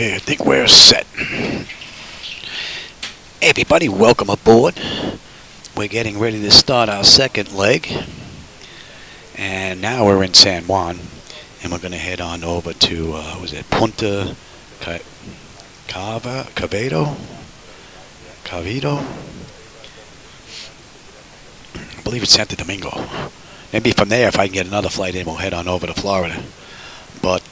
Okay, I think we're set. Hey everybody, welcome aboard. We're getting ready to start our second leg. And now we're in San Juan. And we're going to head on over to, Punta Caucedo? I believe it's Santo Domingo. Maybe from there, if I can get another flight in, we'll head on over to Florida. But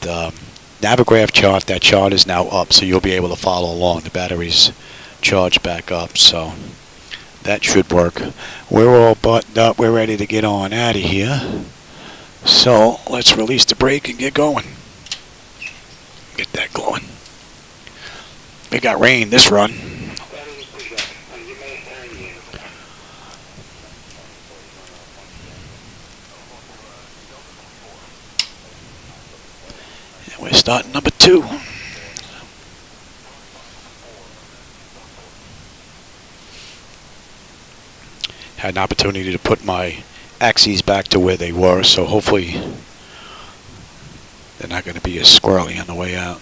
Navigraph chart, that chart is now up, so you'll be able to follow along. The battery's charged back up, so that should work. We're all buttoned up. We're ready to get on out of here. So let's release the brake and get going. Get that going. We got rain this run. And we're starting number 2. Had an opportunity to put my axes back to where they were, so hopefully they're not going to be as squirrely on the way out.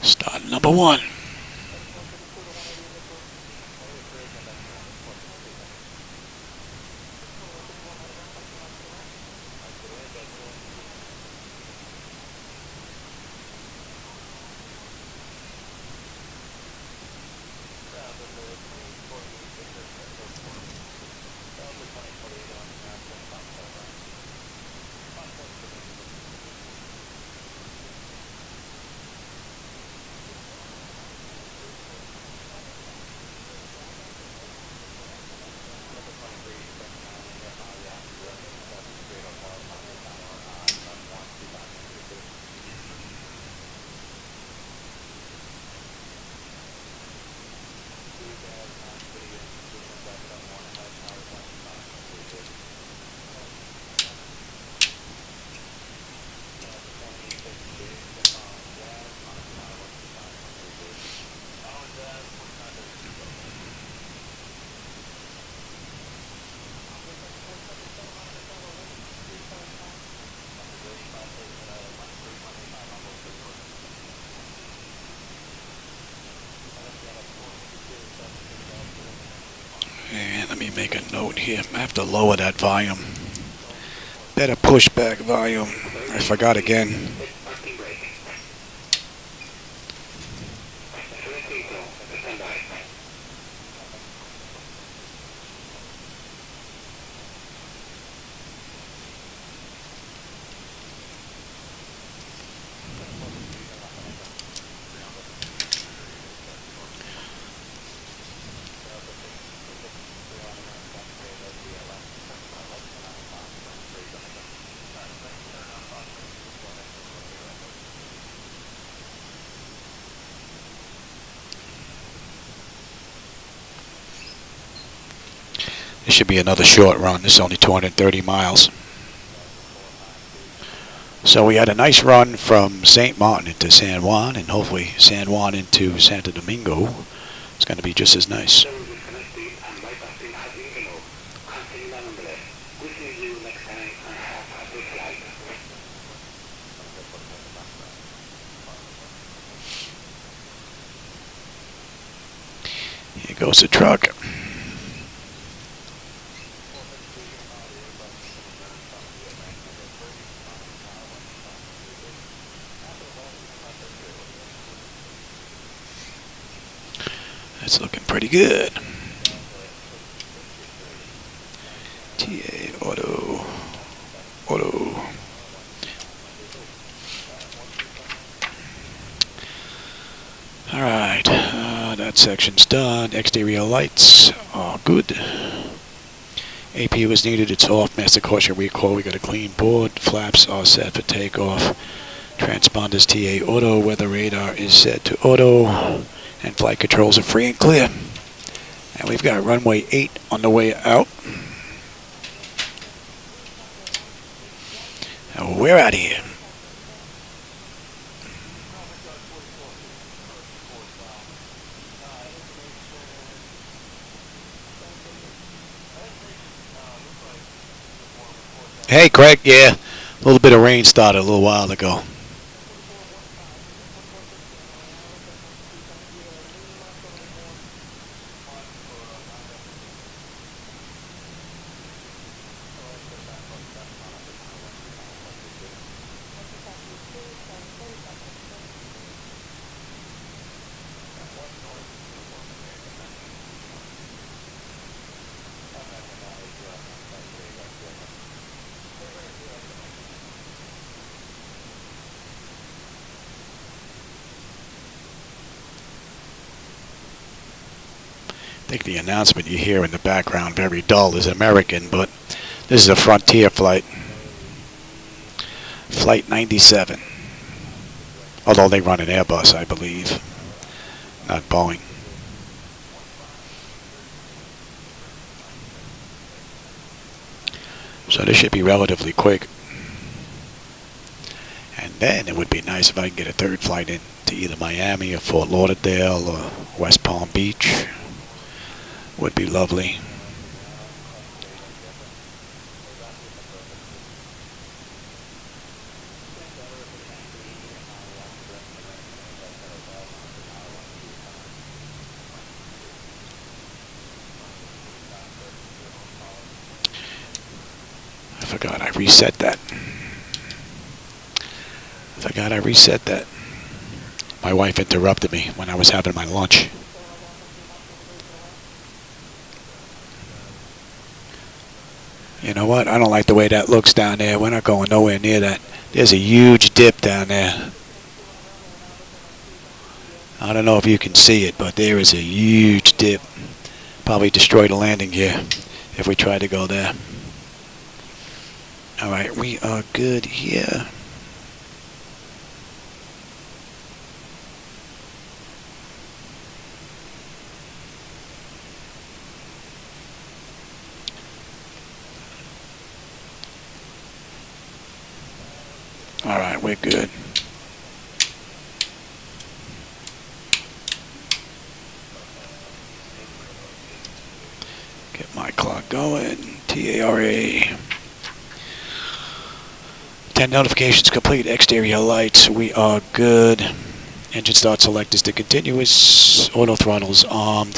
Start number 1. And let me make a note here. I have to lower that volume. Better push back volume. I forgot again. This should be another short run. This is only 230 miles. So we had a nice run from St. Martin into San Juan, and hopefully San Juan into Santo Domingo. It's going to be just as nice. Here goes the truck. It's looking pretty good. TA Auto. Alright, Board section's done. Exterior lights are good. APU is needed. It's off. Master caution recall. We got a clean board. Flaps are set for takeoff. Transponders TA auto. Weather radar is set to auto. And flight controls are free and clear. And we've got runway 8 on the way out. And we're out of here. Hey, Craig. Yeah, a little bit of rain started a little while ago. I think the announcement you hear in the background, very dull, is American, but this is a Frontier flight. Flight 97. Although they run an Airbus, I believe, not Boeing. So this should be relatively quick. And then it would be nice if I could get a third flight in to either Miami or Fort Lauderdale or West Palm Beach. Would be lovely. I forgot I reset that. My wife interrupted me when I was having my lunch. You know what? I don't like the way that looks down there. We're not going nowhere near that. There's a huge dip down there. I don't know if you can see it, but there is a huge dip. Probably destroy the landing gear if we try to go there. All right, we are good here. All right, we're good. Get my clock going. TARA. 10 notifications complete. Exterior lights. We are good. Engine start select is to continuous. Auto throttles armed.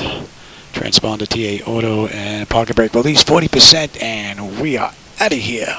Transponder TA auto and parking brake release 40%, and we are out of here.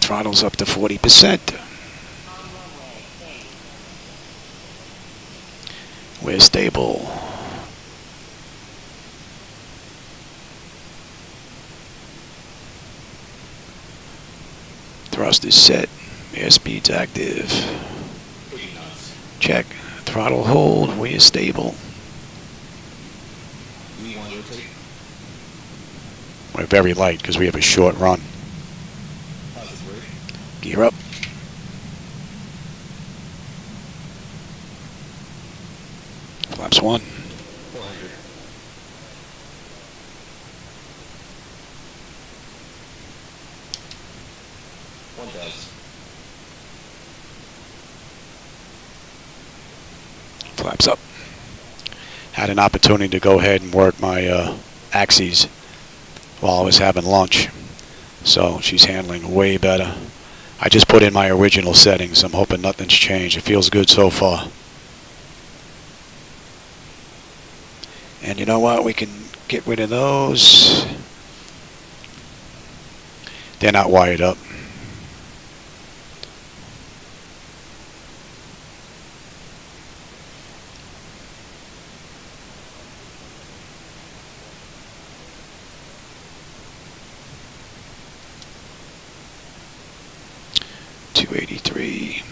Throttles up to 40%. We're stable. Thrust is set. Airspeed's active. Check. Throttle hold. We're stable. We're very light because we have a short run. Gear up. Flaps 1. 400. Flaps up. Had an opportunity to go ahead and work my axes while I was having lunch. So she's handling way better. I just put in my original settings. I'm hoping nothing's changed. It feels good so far. And you know what? We can get rid of those. They're not wired up. $283.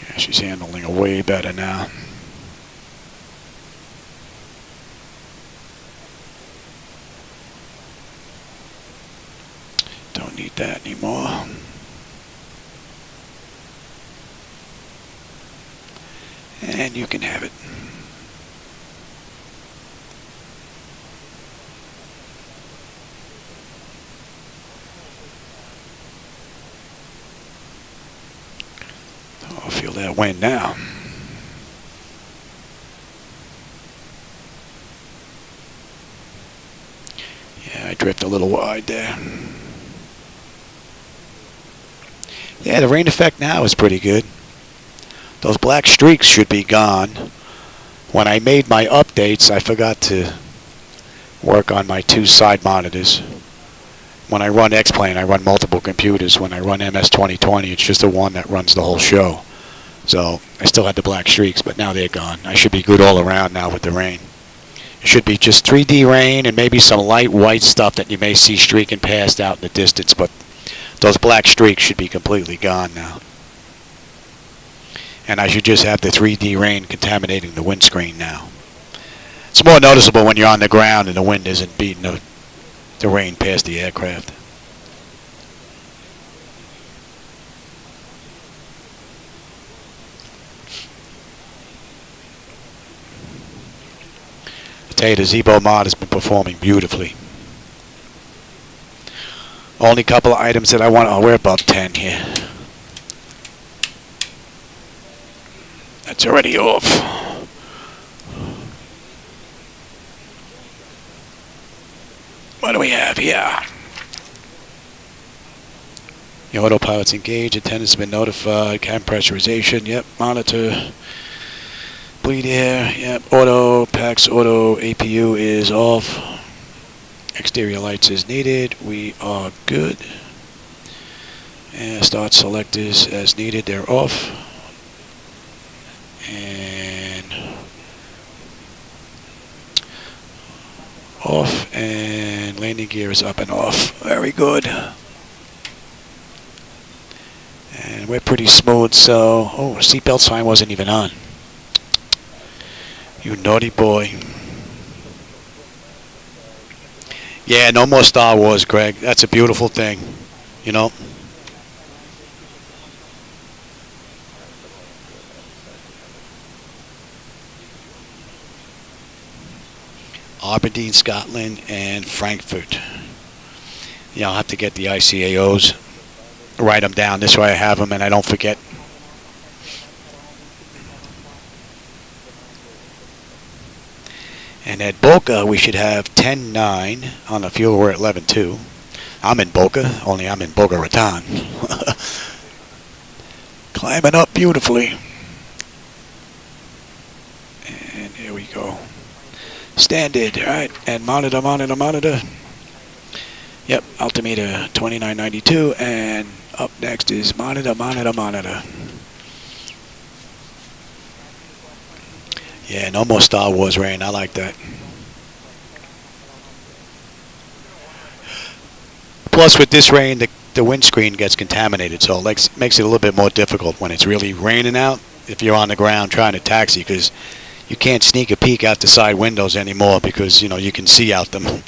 Yeah, she's handling it way better now. Don't need that anymore. And you can have it. Oh, feel that wind now. Yeah, I drift a little wide there. Yeah, the rain effect now is pretty good. Those black streaks should be gone. When I made my updates, I forgot to work on my 2 side monitors. When I run X-Plane, I run multiple computers. When I run MS-2020, it's just the one that runs the whole show. So I still had the black streaks, but now they're gone. I should be good all around now with the rain. It should be just 3D rain and maybe some light white stuff that you may see streaking past out in the distance, but those black streaks should be completely gone now. And I should just have the 3D rain contaminating the windscreen now. It's more noticeable when you're on the ground and the wind isn't beating the rain past the aircraft. I tell you, the Zibo Mod has been performing beautifully. Only couple of items that I want. Oh, we're above 10 here. That's already off. What do we have here? The autopilot's engaged. Attendants have been notified. Cabin pressurization. Yep. Monitor. Bleed air. Yep. Auto. PAX. Auto. APU is off. Exterior lights is needed. We are good. And start selectors as needed. They're off. And off, and landing gear is up and off. Very good. And we're pretty smooth, so oh, seatbelt sign wasn't even on. You naughty boy. Yeah, no more Star Wars, Greg. That's a beautiful thing, you know. Aberdeen, Scotland, and Frankfurt. Yeah, I'll have to get the ICAOs, write them down. This way I have them and I don't forget. And at Boca, we should have 10-9 on the fuel. We're at 11-2. I'm in Boca, only I'm in Boca Raton. Climbing up beautifully. And here we go. Standard, alright, and monitor. Yep, altimeter 2992, and up next is monitor. Yeah, no more Star Wars rain, I like that. Plus with this rain, the windscreen gets contaminated, so it makes it a little bit more difficult when it's really raining out if you're on the ground trying to taxi, because you can't sneak a peek out the side windows anymore because, you know, you can see out them.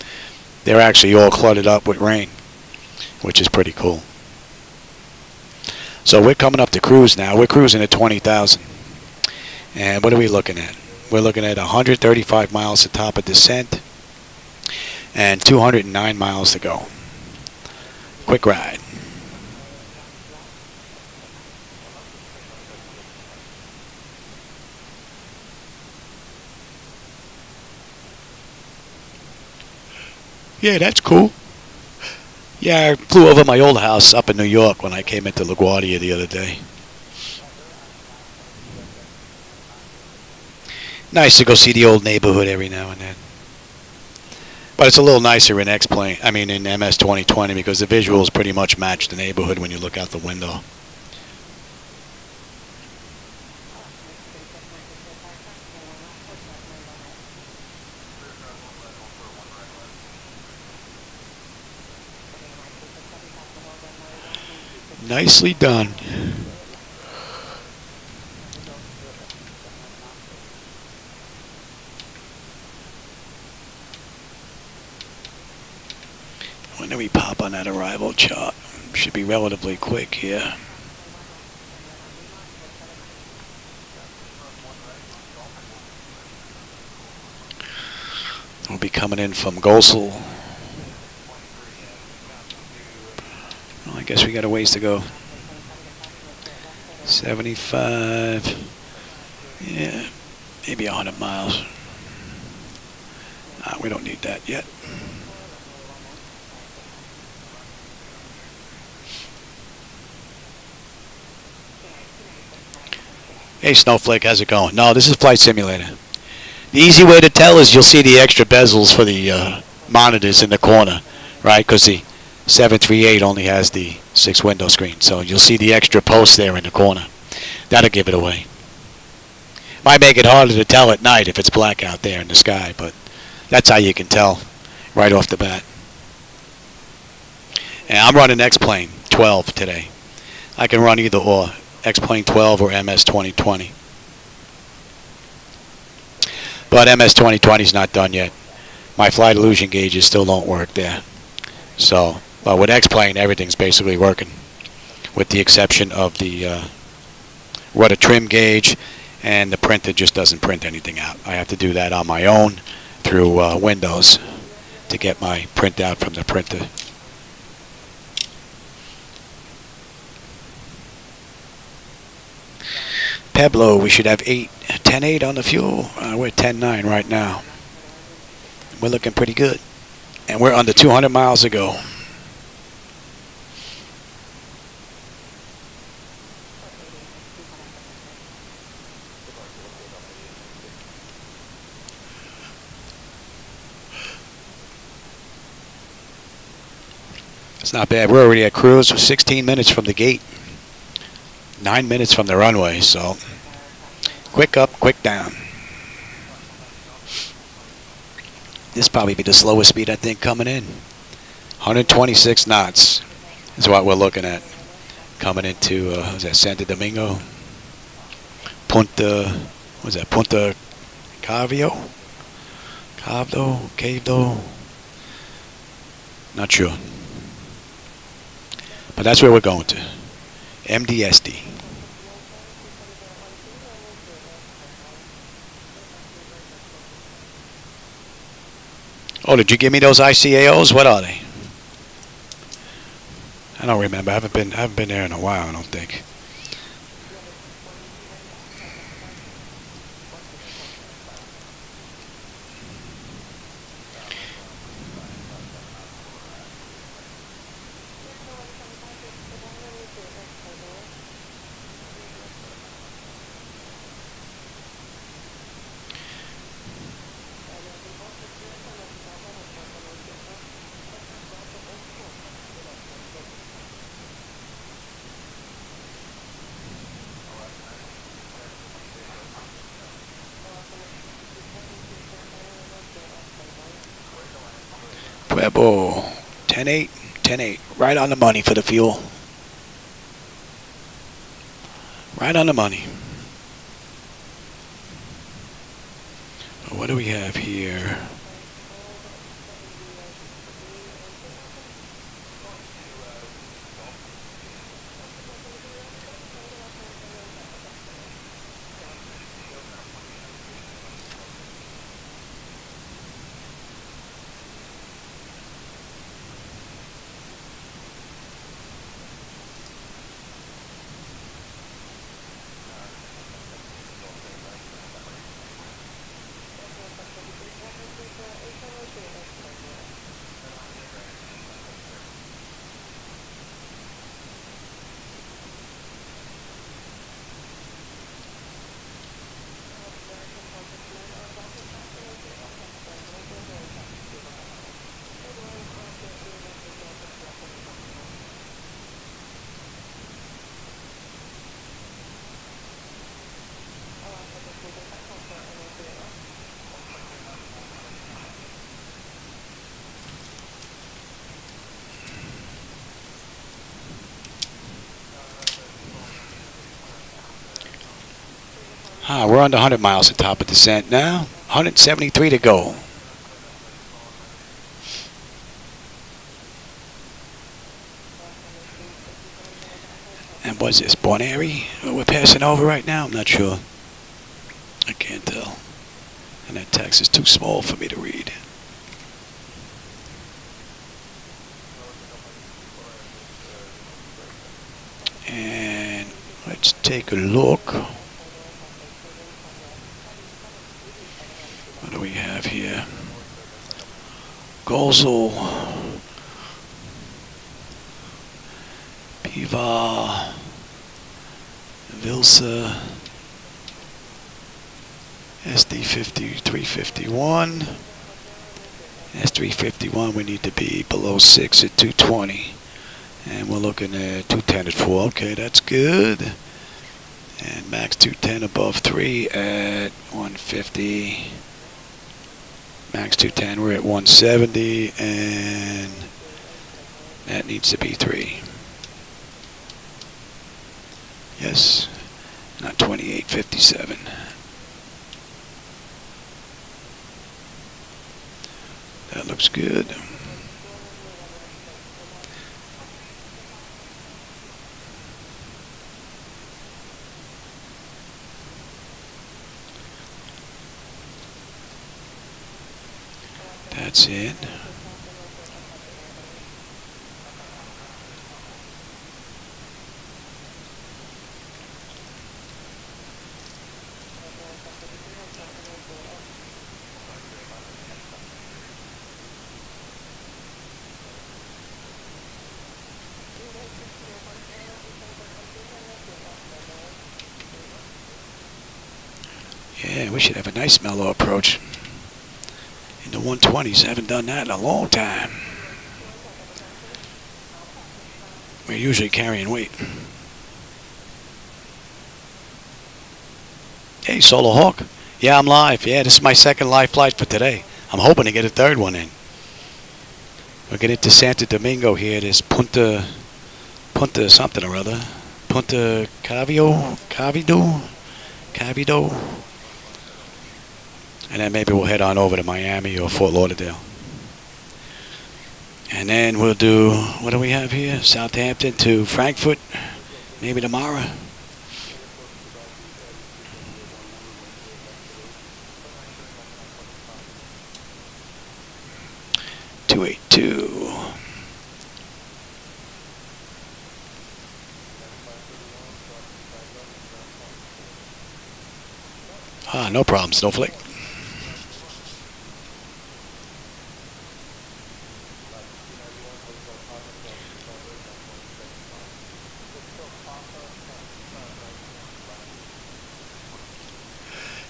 They're actually all cluttered up with rain, which is pretty cool. So we're coming up to cruise now. We're cruising at 20,000. And what are we looking at? We're looking at 135 miles to top of descent and 209 miles to go. Quick ride. Yeah, that's cool. Yeah, I flew over my old house up in New York when I came into LaGuardia the other day. Nice to go see the old neighborhood every now and then. But it's a little nicer in X-Plane, I mean in MS 2020, because the visuals pretty much match the neighborhood when you look out the window. Nicely done. When do we pop on that arrival chart? Should be relatively quick here. We'll be coming in from Gosel. Well, I guess we got a ways to go. 75. Yeah, maybe 100 miles. We don't need that yet. Hey Snowflake, how's it going? No, this is Flight Simulator. The easy way to tell is you'll see the extra bezels for the monitors in the corner, right? Because the 738 only has the 6-window screen, so you'll see the extra post there in the corner. That'll give it away. Might make it harder to tell at night if it's black out there in the sky, but that's how you can tell right off the bat. And I'm running X-Plane 12 today. I can run either or, X-Plane 12 or MS 2020. But MS 2020 is not done yet. My flight illusion gauges still don't work there. So, but with X-Plane, everything's basically working, with the exception of the rudder trim gauge, and the printer just doesn't print anything out. I have to do that on my own through Windows to get my printout from the printer. Pueblo, we should have 10.8 on the fuel. We're 10.9 right now. We're looking pretty good. And we're under 200 miles to go. It's not bad. We're already at cruise. We're 16 minutes from the gate. 9 minutes from the runway, so quick up, quick down. This probably be the slowest speed I think coming in. 126 knots is what we're looking at coming into is that Santo Domingo? Punta, what is that? Punta Caucedo? Not sure. But that's where we're going to. MDSD. Oh, did you give me those ICAOs? What are they? I don't remember. I haven't been there in a while, I don't think. Pueblo, 10.8, 10.8, right on the money for the fuel. Right on the money. What do we have here? We're under 100 miles at top of descent now. 173 to go. And what's this, Bonairy? We're passing over right now? I'm not sure. I can't tell. And that text is too small for me to read. And let's take a look. What do we have here? Gozel, Piva, Vilsa, SD50, 351. S351, we need to be below 6 at 220. And we're looking at 210 at 4. Okay, that's good. And max 210 above 3 at 150. Max 210, we're at 170. And that needs to be 3. Yes, not 2857. That looks good. That's it. Yeah, we should have a nice mellow approach. In the 120s, haven't done that in a long time. We're usually carrying weight. Hey, Solo Hawk. Yeah, I'm live. Yeah, this is my second live flight for today. I'm hoping to get a third one in. We'll get into Santo Domingo here. This Punta something or other. Punta Caucedo. And then maybe we'll head on over to Miami or Fort Lauderdale. And then we'll do, what do we have here? Southampton to Frankfurt, maybe tomorrow. .282. No problem, Snowflake.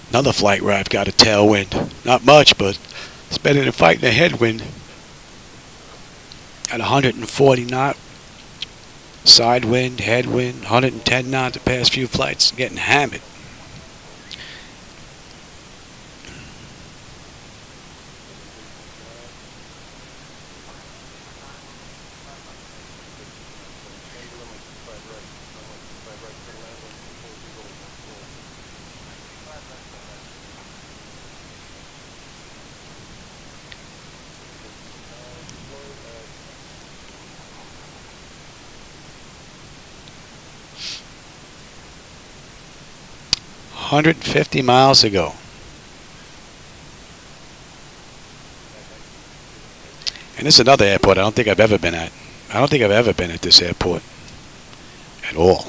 Another flight where I've got a tailwind. Not much, but it's better than fighting a headwind. At 140 knot. Side wind, headwind, 110 knot the past few flights. Getting hammered. $150 miles ago. And this is another airport I don't think I've ever been at. I don't think I've ever been at this airport at all.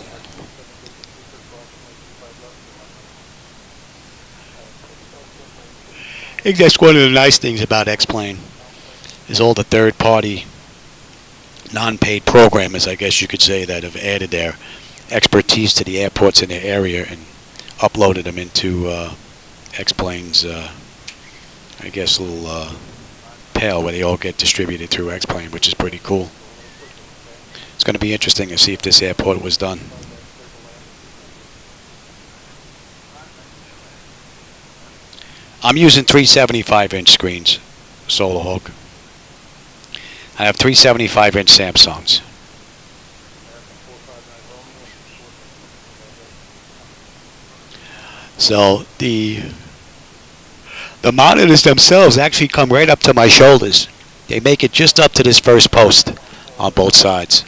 I think that's one of the nice things about X-Plane is all the third-party non-paid programmers, I guess you could say, that have added their expertise to the airports in their area and uploaded them into X-Plane's, I guess, little pail where they all get distributed through X-Plane, which is pretty cool. It's going to be interesting to see if this airport was done. I'm using 375-inch screens, Solo Hawk. I have 375-inch Samsungs. So the monitors themselves actually come right up to my shoulders. They make it just up to this first post on both sides.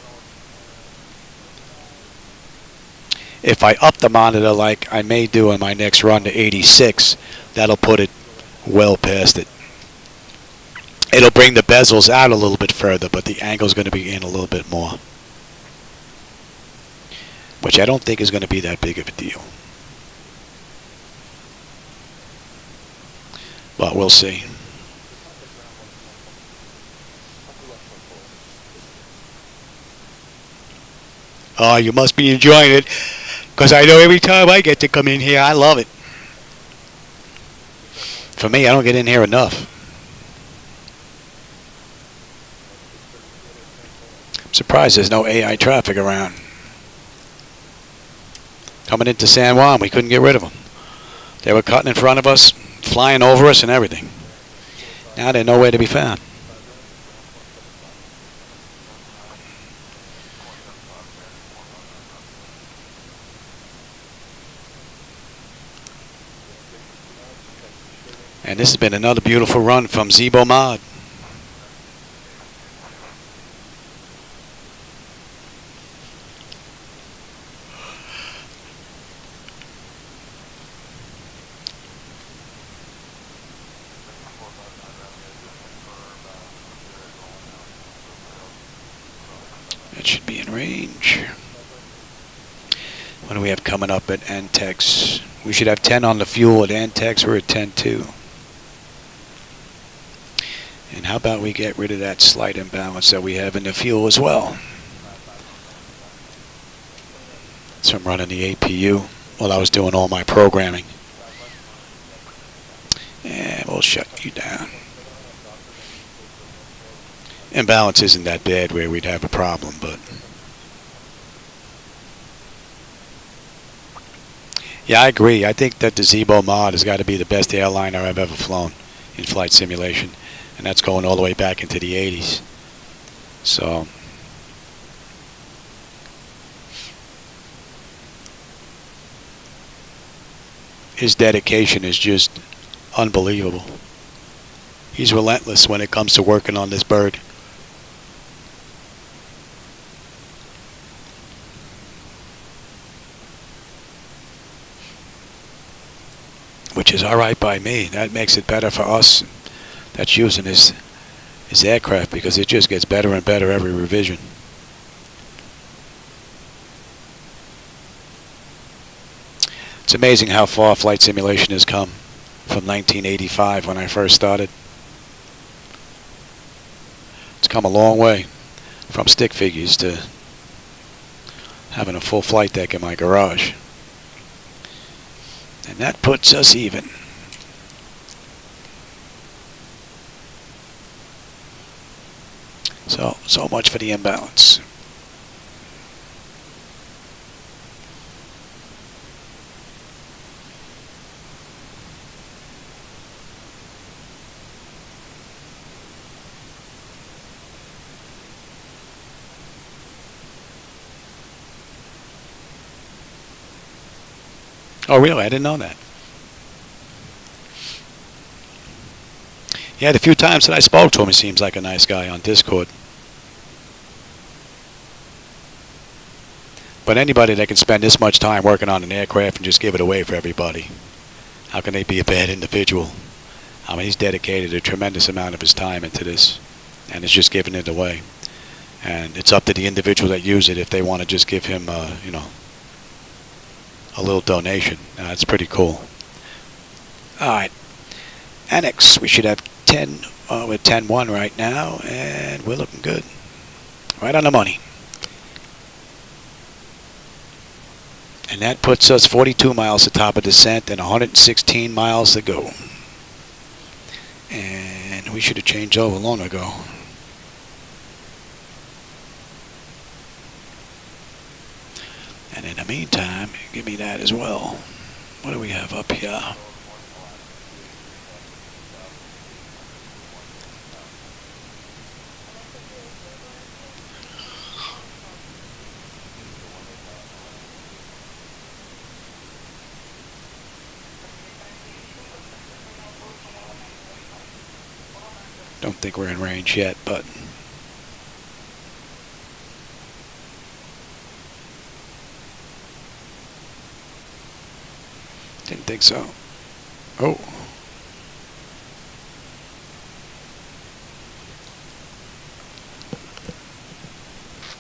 If I up the monitor like I may do in my next run to 86, that'll put it well past it. It'll bring the bezels out a little bit further, but the angle's going to be in a little bit more, which I don't think is going to be that big of a deal. But we'll see. Oh, you must be enjoying it, because I know every time I get to come in here, I love it. For me, I don't get in here enough. I'm surprised there's no AI traffic around. Coming into San Juan, we couldn't get rid of them. They were cutting in front of us, flying over us and everything. Now they're nowhere to be found. And this has been another beautiful run from Zibo Mod. That should be in range. What do we have coming up at Antex? We should have 10 on the fuel at Antex. We're at 10.2. And how about we get rid of that slight imbalance that we have in the fuel as well? So I'm running the APU while I was doing all my programming. And we'll shut you down. Imbalance isn't that bad where we'd have a problem, but yeah, I agree. I think that the Zibo Mod has got to be the best airliner I've ever flown in flight simulation. And that's going all the way back into the 80s. So his dedication is just unbelievable. He's relentless when it comes to working on this bird. Which is all right by me. That makes it better for us that's using his aircraft, because it just gets better and better every revision. It's amazing how far flight simulation has come from 1985 when I first started. It's come a long way from stick figures to having a full flight deck in my garage. And that puts us even. So much for the imbalance. Oh, really? I didn't know that. Yeah, the few times that I spoke to him, he seems like a nice guy on Discord. But anybody that can spend this much time working on an aircraft and just give it away for everybody, how can they be a bad individual? I mean, he's dedicated a tremendous amount of his time into this, and is just giving it away. And it's up to the individual that use it if they want to just give him, you know, a little donation. It's pretty cool. All right, Annex. We should have 10. We're 10-1 right now, and we're looking good. Right on the money. And that puts us 42 miles to top of descent and 116 miles to go. And we should have changed over long ago. And in the meantime, give me that as well. What do we have up here? Don't think we're in range yet, but didn't think so. Oh.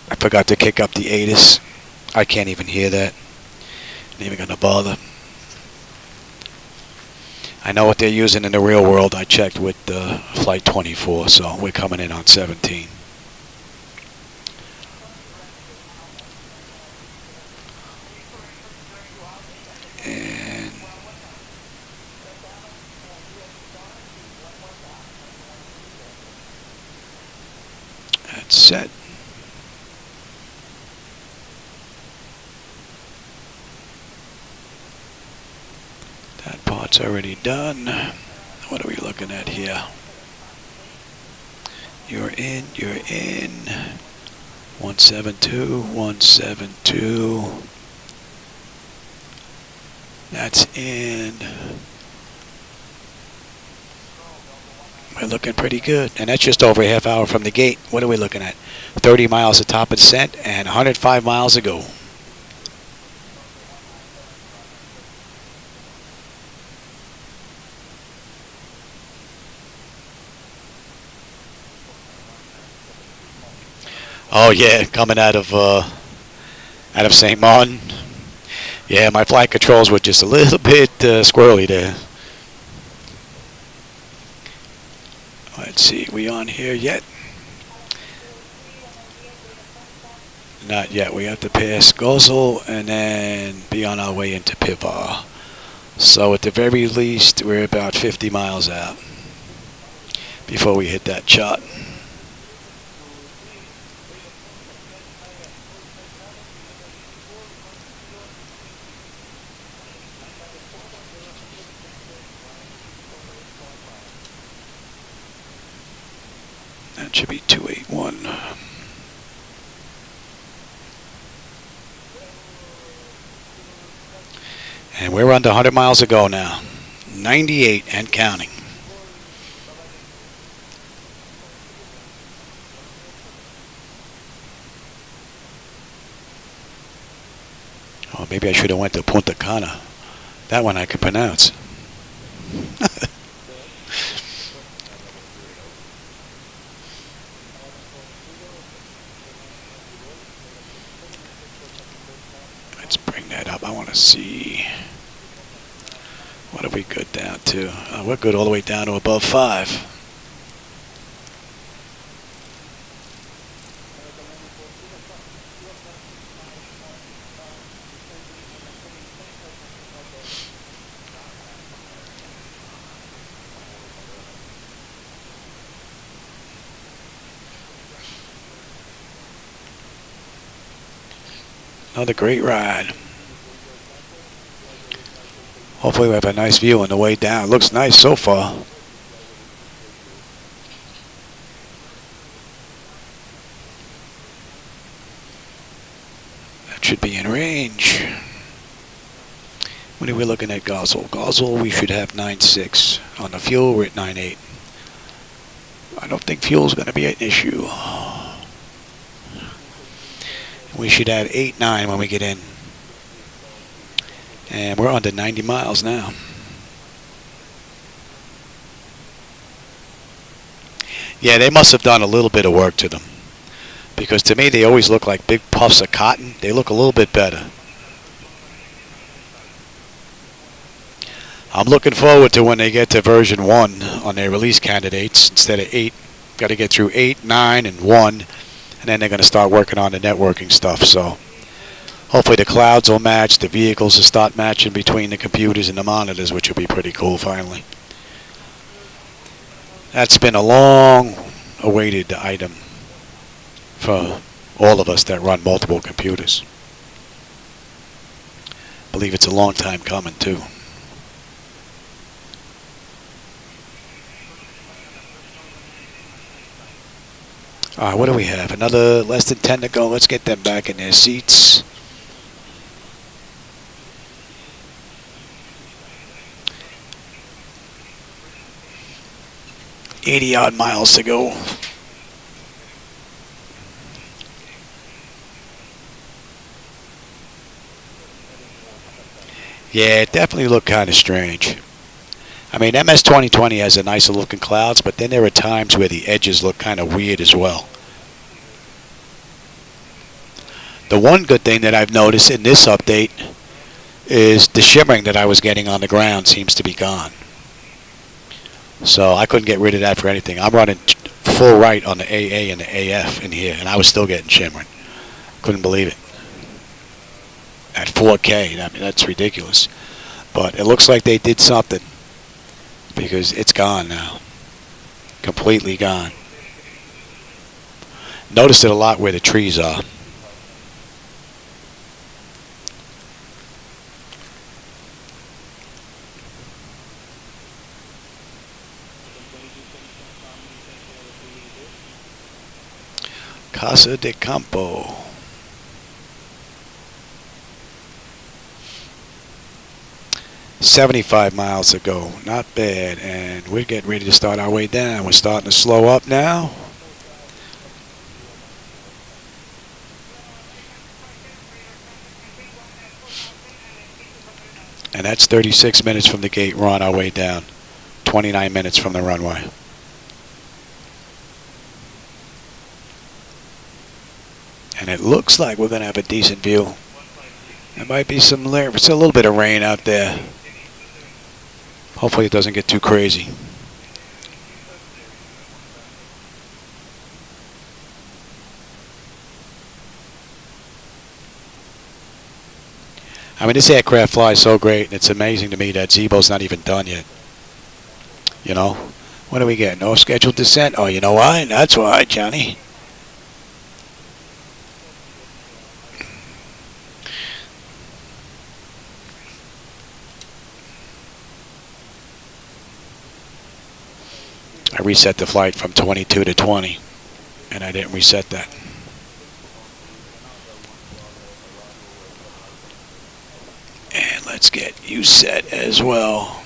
I forgot to kick up the ATIS. I can't even hear that. Not even gonna bother. I know what they're using in the real world. I checked with Flight 24, so we're coming in on 17. And that's set. That part's already done. What are we looking at here? You're in, you're in. 172, 172. That's in. We're looking pretty good. And that's just over a half hour from the gate. What are we looking at? 30 miles at top of descent and 105 miles to go. Oh yeah, coming out of St. Martin. Yeah, my flight controls were just a little bit squirrely there. Let's see, we on here yet? Not yet. We have to pass Gozel and then be on our way into Pivar. So at the very least, we're about 50 miles out before we hit that chart. That should be 281. And we're under 100 miles to go now. 98 and counting. Oh, maybe I should have went to Punta Cana. That one I can pronounce. Let's bring that up. I want to see. What are we good down to? We're good all the way down to above 5. Another great ride. Hopefully we have a nice view on the way down. Looks nice so far. That should be in range. When are we looking at Gozel? Gozel, we should have 9.6. On the fuel, we're at 9.8. I don't think fuel's going to be an issue. We should have 8.9 when we get in. And we're under 90 miles now. Yeah, they must have done a little bit of work to them. Because to me, they always look like big puffs of cotton. They look a little bit better. I'm looking forward to when they get to version 1 on their release candidates instead of 8. Got to get through 8, 9, and 1. And then they're going to start working on the networking stuff. So hopefully the clouds will match, the vehicles will start matching between the computers and the monitors, which will be pretty cool finally. That's been a long awaited item for all of us that run multiple computers. I believe it's a long time coming too. What do we have? Another less than 10 to go. Let's get them back in their seats. 80 odd miles to go. Yeah, it definitely looked kind of strange. I mean, MS 2020 has a nicer looking clouds, but then there are times where the edges look kind of weird as well. The one good thing that I've noticed in this update is the shimmering that I was getting on the ground seems to be gone. So I couldn't get rid of that for anything. I'm running full right on the AA and the AF in here, and I was still getting shimmering. Couldn't believe it. At 4K, I mean, that's ridiculous. But it looks like they did something, because it's gone now. Completely gone. Noticed it a lot where the trees are. Casa de Campo. $75 miles to go. Not bad. And we're getting ready to start our way down. We're starting to slow up now. And that's 36 minutes from the gate. We're on our way down. 29 minutes from the runway. And it looks like we're going to have a decent view. There might be it's a little bit of rain out there. Hopefully it doesn't get too crazy. I mean, this aircraft flies so great, and it's amazing to me that Zibo's not even done yet. You know? What do we get? No scheduled descent? Oh, you know why? That's why, Johnny. I reset the flight from 22 to 20, and I didn't reset that. And let's get you set as well.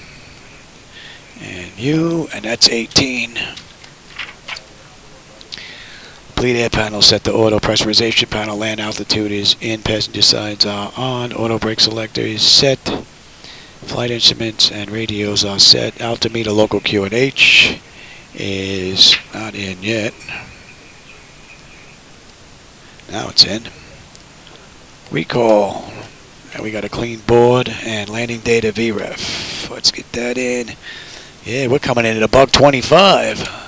And you, and that's 18. Bleed air panel set to auto. Pressurization panel. Land altitude is in. Passenger signs are on. Auto brake selector is set. Flight instruments and radios are set. Altimeter local QNH is not in yet. Now it's in. Recall. And we got a clean board and landing data VREF. Let's get that in. Yeah, we're coming in at a buck 25.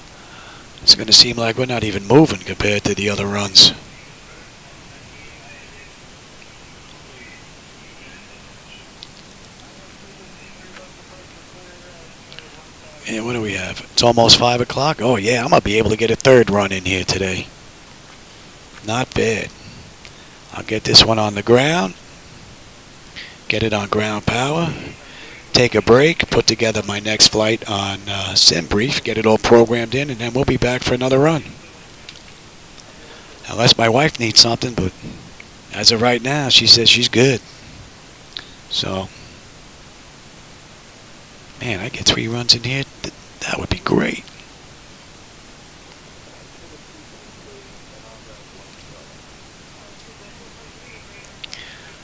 It's going to seem like we're not even moving compared to the other runs. Yeah, what do we have? It's almost 5 o'clock. Oh, yeah, I'm going to be able to get a third run in here today. Not bad. I'll get this one on the ground. Get it on ground power. Take a break. Put together my next flight on SimBrief. Get it all programmed in, and then we'll be back for another run. Unless my wife needs something, but as of right now, she says she's good. So, man, I get 3 runs in here. That would be great.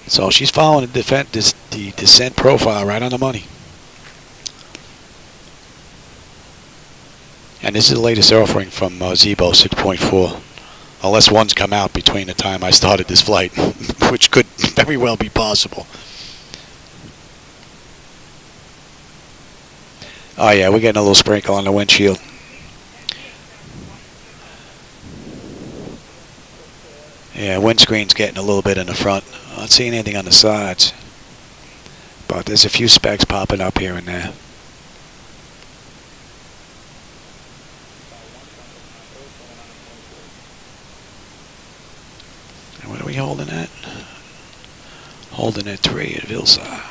So she's following the descent profile right on the money. And this is the latest offering from Zibo 6.4. Unless one's come out between the time I started this flight, which could very well be possible. Oh yeah, we're getting a little sprinkle on the windshield. Yeah, windscreen's getting a little bit in the front. I'm not seeing anything on the sides. But there's a few specks popping up here and there. And what are we holding at? Holding at 3 at Vilsa.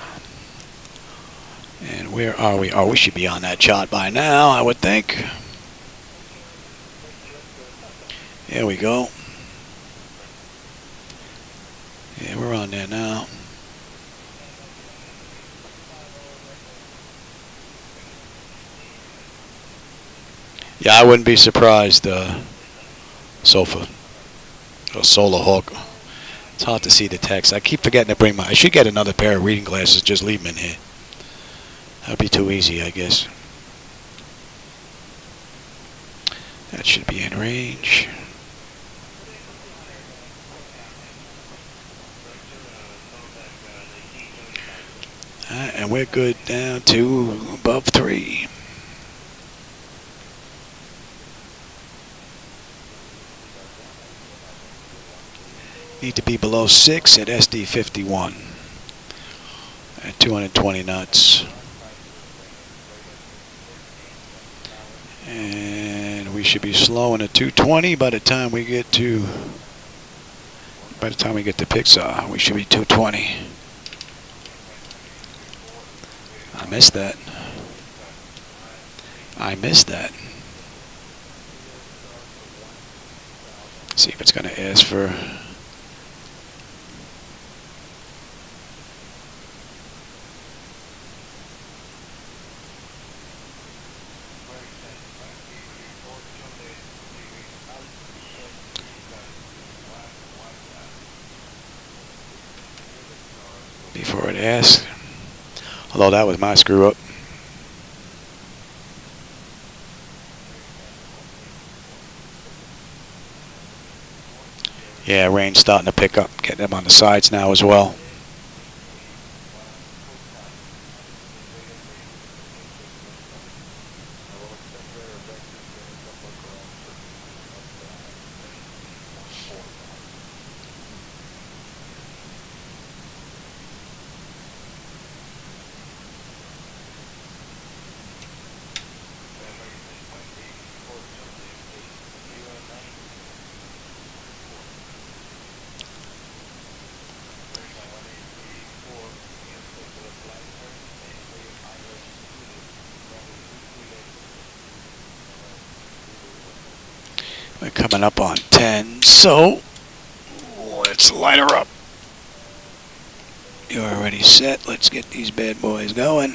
And where are we? Oh, we should be on that chart by now, I would think. Here we go. Yeah, we're on there now. Yeah, I wouldn't be surprised. Sofa or Solar Hawk. It's hard to see the text. I keep forgetting to bring my. I should get another pair of reading glasses. Just leave them in here. That'd be too easy, I guess. That should be in range. And we're good down to above 3. Need to be below 6 at SD 51 at 220 knots. And we should be slowing at 220 by the time we get to Pixar. We should be 220. I missed that. See if it's going to ask for. Before it asks. Although that was my screw up. Yeah, rain's starting to pick up. Getting them on the sides now as well. We're coming up on 10, so let's light her up. You're already set. Let's get these bad boys going.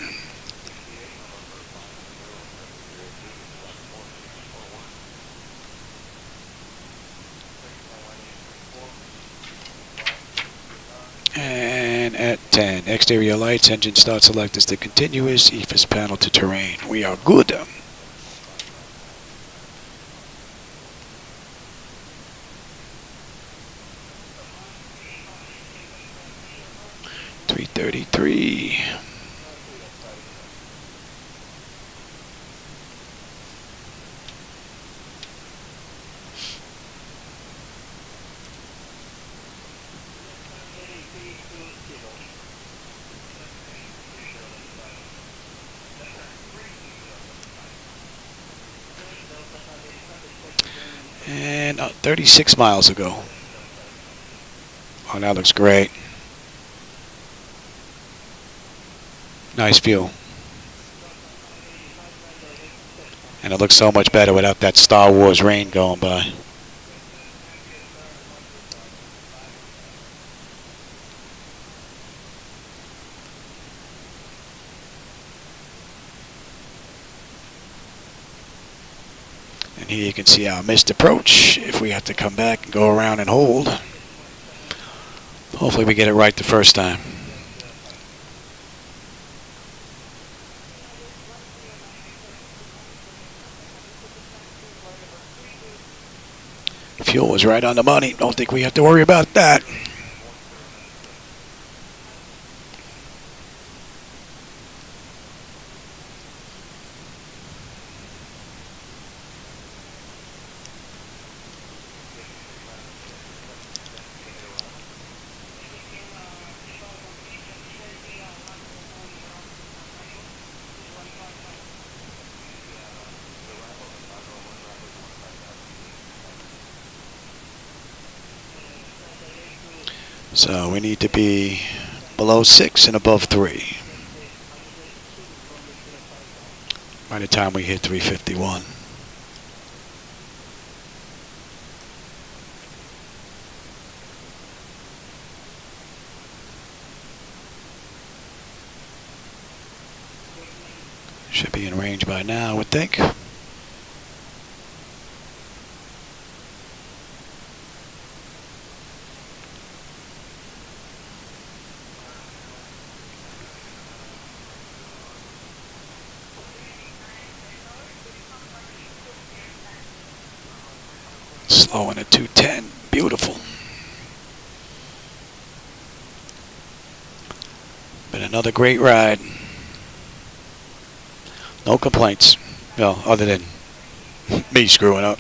And at 10, exterior lights, engine start selectors to continuous, EFIS panel to terrain. We are good. .333. And 36 miles ago. Oh, that looks great. Nice view. And it looks so much better without that Star Wars rain going by. And here you can see our missed approach if we have to come back and go around and hold. Hopefully we get it right the first time. Fuel was right on the money. Don't think we have to worry about that. So we need to be below 6 and above 3 by the time we hit 351. Should be in range by now, I would think. Slowing at 210. Beautiful. Been another great ride. No complaints. Well, other than me screwing up.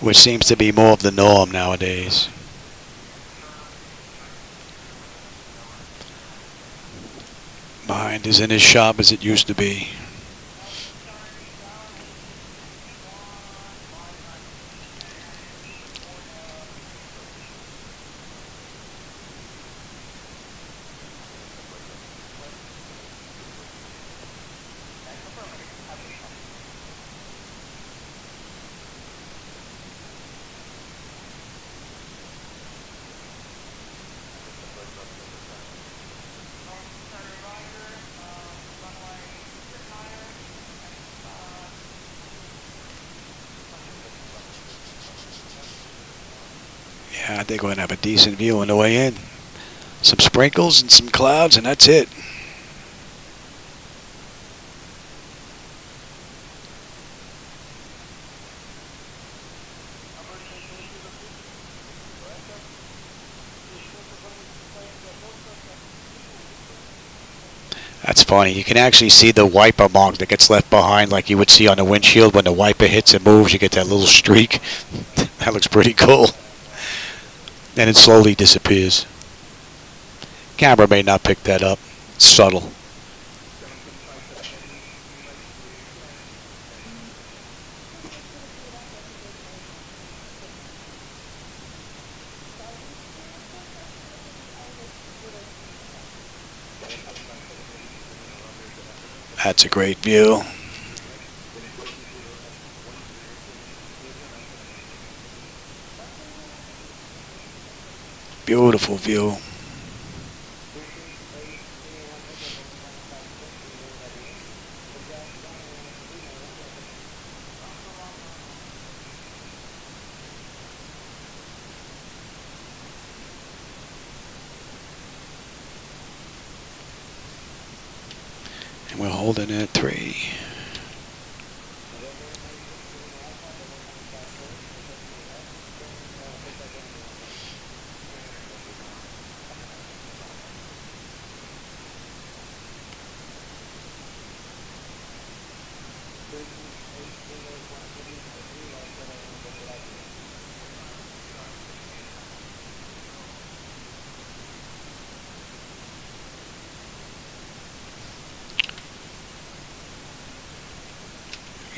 Which seems to be more of the norm nowadays. Mind isn't as sharp as it used to be. Yeah, I think we're going to have a decent view on the way in. Some sprinkles and some clouds, and that's it. That's funny. You can actually see the wiper mark that gets left behind like you would see on the windshield when the wiper hits and moves. You get that little streak. That looks pretty cool. And it slowly disappears. Camera may not pick that up. It's subtle. That's a great view. Beautiful view. And we're holding it at 3.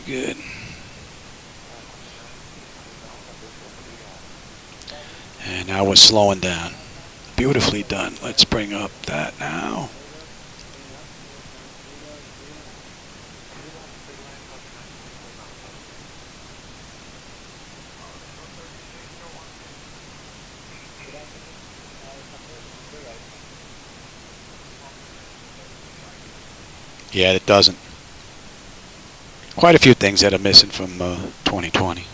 Good. And now we're slowing down. Beautifully done. Let's bring up that now. Yeah, it doesn't. Quite a few things that are missing from 2020.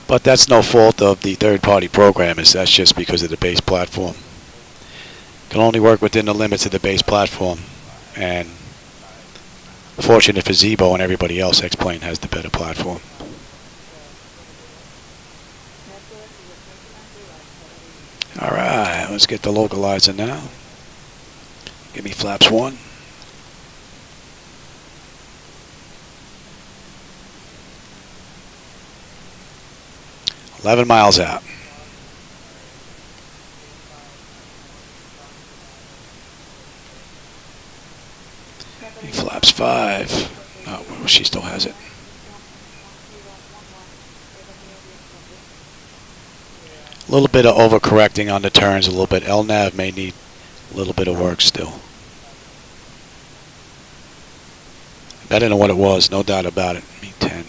But that's no fault of the third-party programmers. That's just because of the base platform. Can only work within the limits of the base platform. And fortunate for Zibo and everybody else, X-Plane has the better platform. All right, let's get the localizer now. Give me flaps 1. 11 miles out. He flaps 5. Oh, well, she still has it. A little bit of overcorrecting on the turns, a little bit. LNAV may need a little bit of work still. Better than what it was, no doubt about it. Me 10.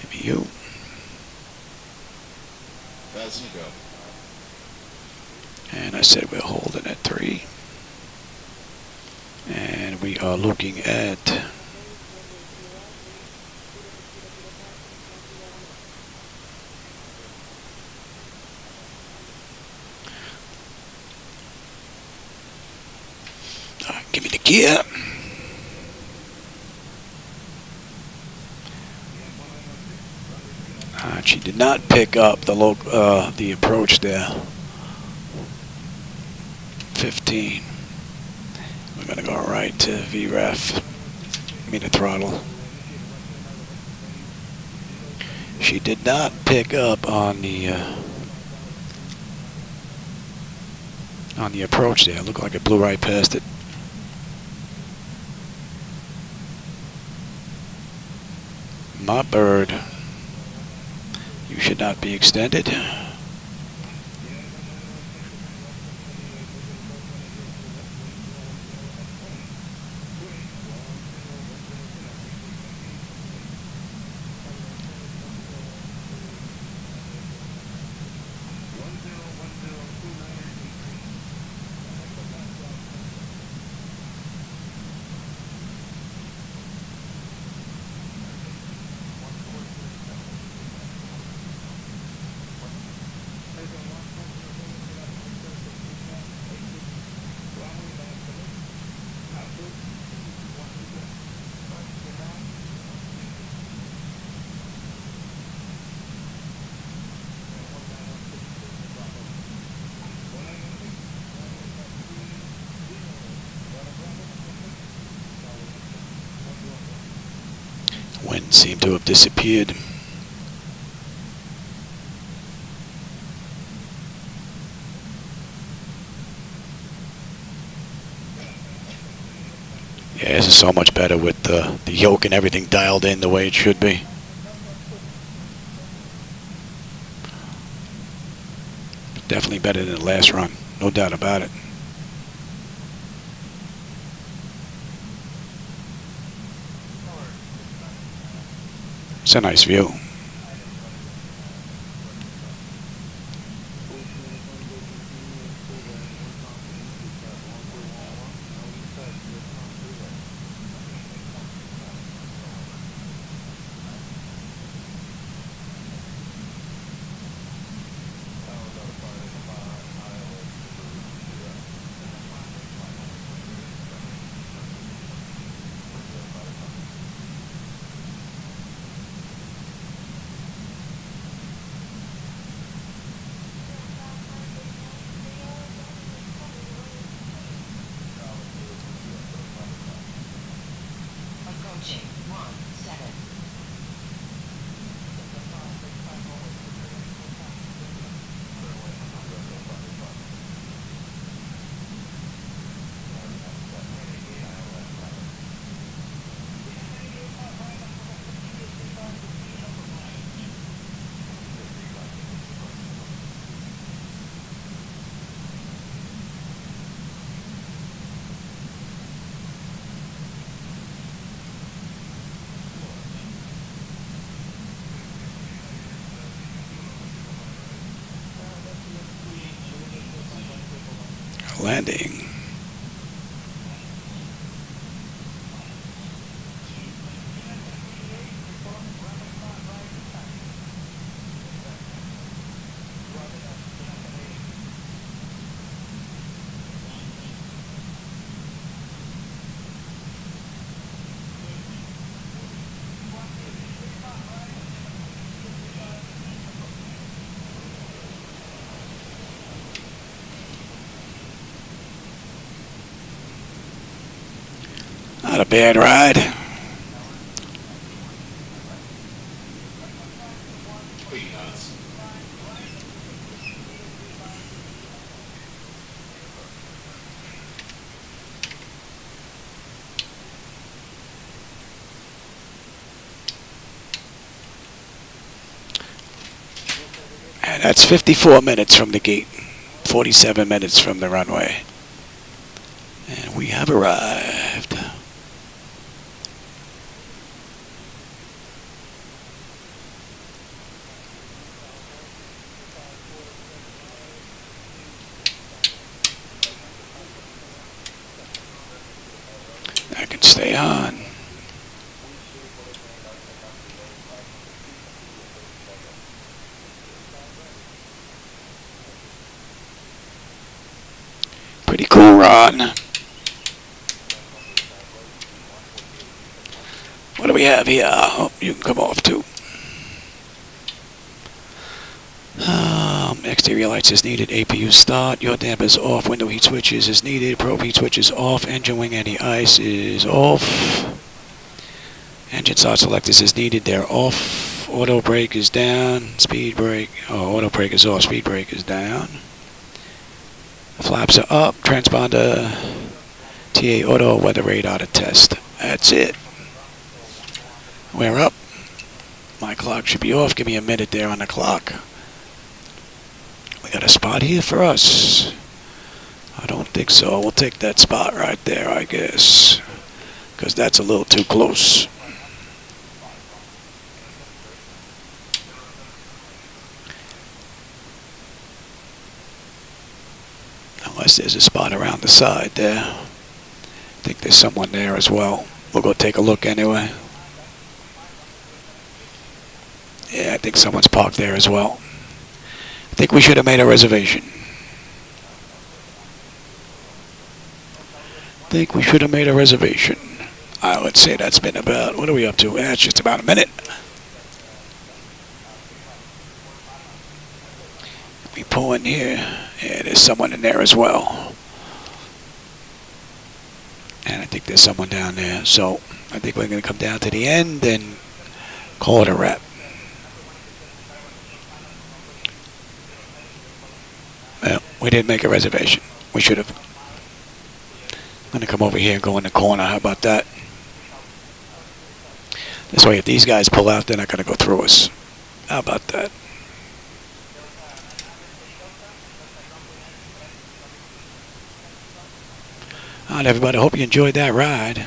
Maybe you. And I said we're holding at 3. And we are looking at gear. She did not pick up the approach there. 15. We're going to go right to VREF. Mean the throttle. She did not pick up on the approach there. It looked like it blew right past it. My bird, you should not be extended. Wind seemed to have disappeared. Yeah, this is so much better with the yoke and everything dialed in the way it should be. Definitely better than the last run, no doubt about it. It's a nice view. Landing. Not a bad ride. And that's 54 minutes from the gate, 47 minutes from the runway. And we have arrived. I can stay on. Pretty cool run. we have here? Oh, you can come off too. Exterior lights is needed. APU start. Your dampers off. Window heat switches is needed. Probe heat switches off. Engine wing anti-ice is off. Engine start selectors is needed. They're off. Auto brake is down. Speed brake. Oh, auto brake is off. Speed brake is down. Flaps are up. Transponder. TA auto weather radar to test. That's it. We're up. My clock should be off. Give me a minute there on the clock. We got a spot here for us. I don't think so. We'll take that spot right there, I guess. Because that's a little too close. Unless there's a spot around the side there. I think there's someone there as well. We'll go take a look anyway. Yeah, I think someone's parked there as well. I think we should have made a reservation. I would say that's been about, what are we up to? It's just about a minute. We pull in here. Yeah, there's someone in there as well. And I think there's someone down there. So I think we're going to come down to the end and call it a wrap. Well, we didn't make a reservation. We should have. I'm going to come over here and go in the corner. How about that? This way, if these guys pull out, they're not going to go through us. How about that? All right, everybody. I hope you enjoyed that ride.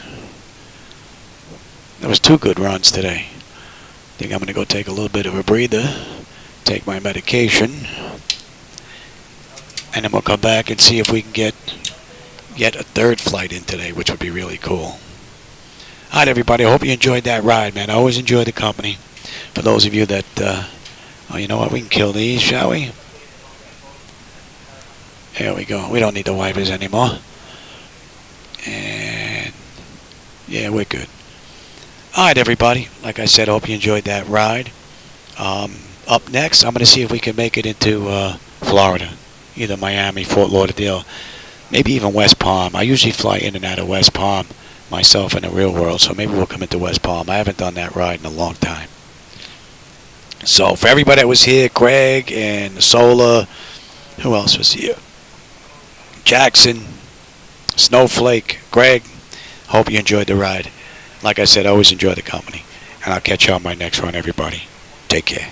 There was 2 good runs today. I think I'm going to go take a little bit of a breather, take my medication, and then we'll come back and see if we can get yet a 3rd flight in today, which would be really cool. All right, everybody. I hope you enjoyed that ride, man. I always enjoy the company. For those of you that, oh, you know what? We can kill these, shall we? There we go. We don't need the wipers anymore. And, yeah, we're good. All right, everybody. Like I said, I hope you enjoyed that ride. Up next, I'm going to see if we can make it into Florida. Either Miami, Fort Lauderdale, maybe even West Palm. I usually fly in and out of West Palm myself in the real world, so maybe we'll come into West Palm. I haven't done that ride in a long time. So for everybody that was here, Greg and Sola, who else was here? Jackson, Snowflake, Greg, hope you enjoyed the ride. Like I said, I always enjoy the company. And I'll catch you on my next run, everybody. Take care.